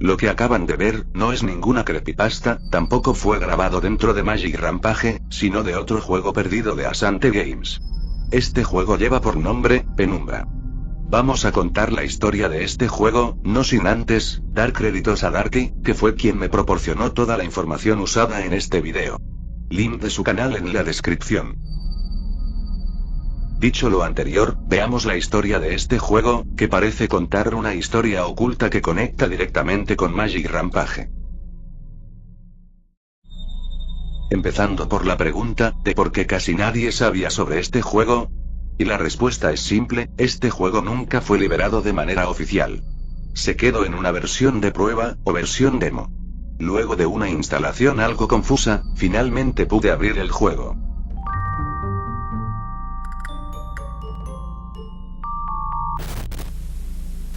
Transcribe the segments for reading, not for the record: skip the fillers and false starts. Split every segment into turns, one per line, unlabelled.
Lo que acaban de ver, no es ninguna creepypasta, tampoco fue grabado dentro de Magic Rampage, sino de otro juego perdido de Asante Games. Este juego lleva por nombre, Penumbra. Vamos a contar la historia de este juego, no sin antes, dar créditos a Darky, que fue quien me proporcionó toda la información usada en este video. Link de su canal en la descripción. Dicho lo anterior, veamos la historia de este juego, que parece contar una historia oculta que conecta directamente con Magic Rampage. Empezando por la pregunta, de por qué casi nadie sabía sobre este juego. Y la respuesta es simple, este juego nunca fue liberado de manera oficial. Se quedó en una versión de prueba, o versión demo. Luego de una instalación algo confusa, finalmente pude abrir el juego.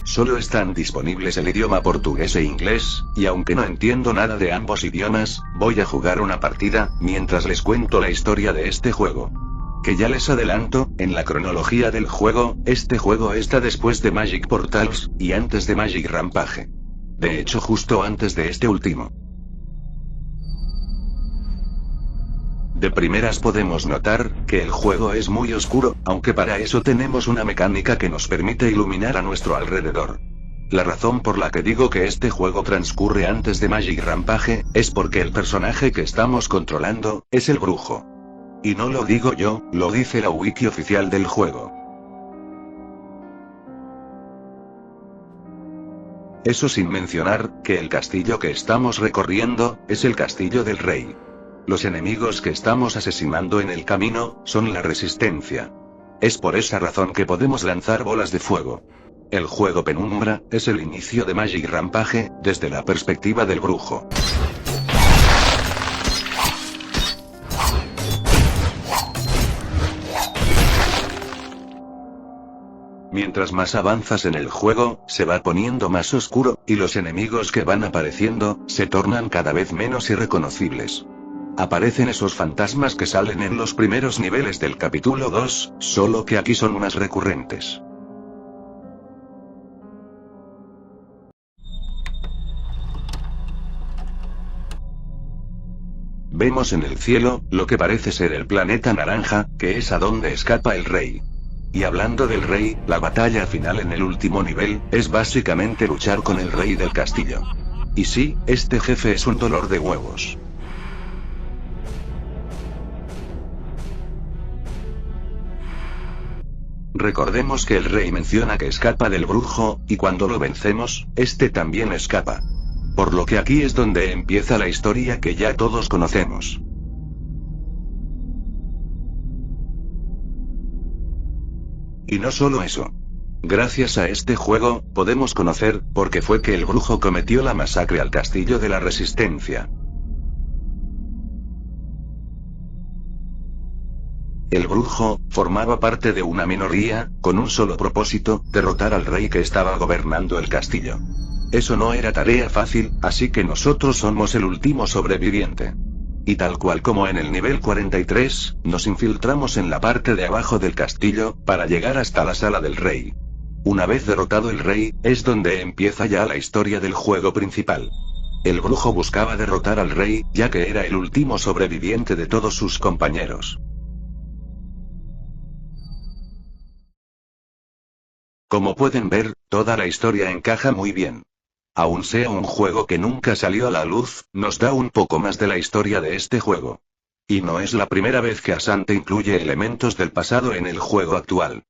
Solo están disponibles el idioma portugués e inglés, y aunque no entiendo nada de ambos idiomas, voy a jugar una partida, mientras les cuento la historia de este juego. Que ya les adelanto, en la cronología del juego, este juego está después de Magic Portals, y antes de Magic Rampage. De hecho justo antes de este último. De primeras podemos notar, que el juego es muy oscuro, aunque para eso tenemos una mecánica que nos permite iluminar a nuestro alrededor. La razón por la que digo que este juego transcurre antes de Magic Rampage, es porque el personaje que estamos controlando, es el brujo. Y no lo digo yo, lo dice la wiki oficial del juego. Eso sin mencionar, que el castillo que estamos recorriendo, es el castillo del rey. Los enemigos que estamos asesinando en el camino, son la resistencia. Es por esa razón que podemos lanzar bolas de fuego. El juego Penumbra, es el inicio de Magic Rampage, desde la perspectiva del brujo. Mientras más avanzas en el juego, se va poniendo más oscuro, y los enemigos que van apareciendo, se tornan cada vez menos irreconocibles. Aparecen esos fantasmas que salen en los primeros niveles del capítulo 2, solo que aquí son más recurrentes. Vemos en el cielo, lo que parece ser el planeta naranja, que es a donde escapa el rey. Y hablando del rey, la batalla final en el último nivel, es básicamente luchar con el rey del castillo. Y sí, este jefe es un dolor de huevos. Recordemos que el rey menciona que escapa del brujo, y cuando lo vencemos, este también escapa. Por lo que aquí es donde empieza la historia que ya todos conocemos. Y no solo eso. Gracias a este juego, podemos conocer, por qué fue que el brujo cometió la masacre al castillo de la Resistencia. El brujo, formaba parte de una minoría, con un solo propósito, derrotar al rey que estaba gobernando el castillo. Eso no era tarea fácil, así que nosotros somos el último sobreviviente. Y tal cual como en el nivel 43, nos infiltramos en la parte de abajo del castillo, para llegar hasta la sala del rey. Una vez derrotado el rey, es donde empieza ya la historia del juego principal. El brujo buscaba derrotar al rey, ya que era el último sobreviviente de todos sus compañeros. Como pueden ver, toda la historia encaja muy bien. Aun sea un juego que nunca salió a la luz, nos da un poco más de la historia de este juego. Y no es la primera vez que Asante incluye elementos del pasado en el juego actual.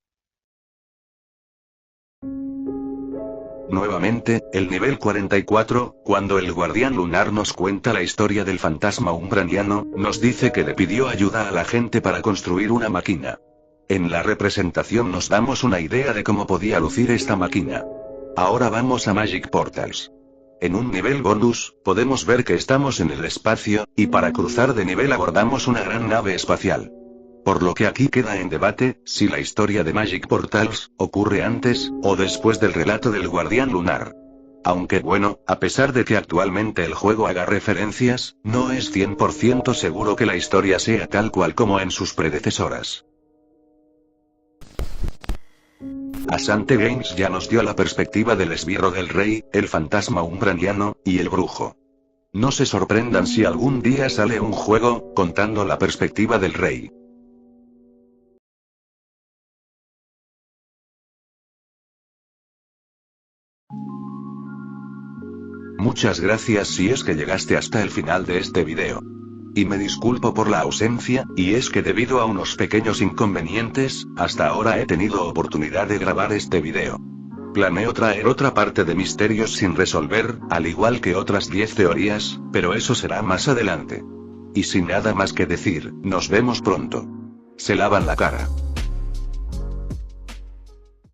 Nuevamente, el nivel 44, cuando el guardián lunar nos cuenta la historia del fantasma umbraniano, nos dice que le pidió ayuda a la gente para construir una máquina. En la representación nos damos una idea de cómo podía lucir esta máquina. Ahora vamos a Magic Portals. En un nivel bonus, podemos ver que estamos en el espacio, y para cruzar de nivel abordamos una gran nave espacial. Por lo que aquí queda en debate, si la historia de Magic Portals, ocurre antes, o después del relato del guardián lunar. Aunque bueno, a pesar de que actualmente el juego haga referencias, no es 100% seguro que la historia sea tal cual como en sus predecesoras. Asante Games ya nos dio la perspectiva del esbirro del rey, el fantasma umbraniano, y el brujo. No se sorprendan si algún día sale un juego, contando la perspectiva del rey. Muchas gracias si es que llegaste hasta el final de este video. Y me disculpo por la ausencia, y es que debido a unos pequeños inconvenientes, hasta ahora he tenido oportunidad de grabar este video. Planeo traer otra parte de misterios sin resolver, al igual que otras 10 teorías, pero eso será más adelante. Y sin nada más que decir, nos vemos pronto. Se lavan la cara.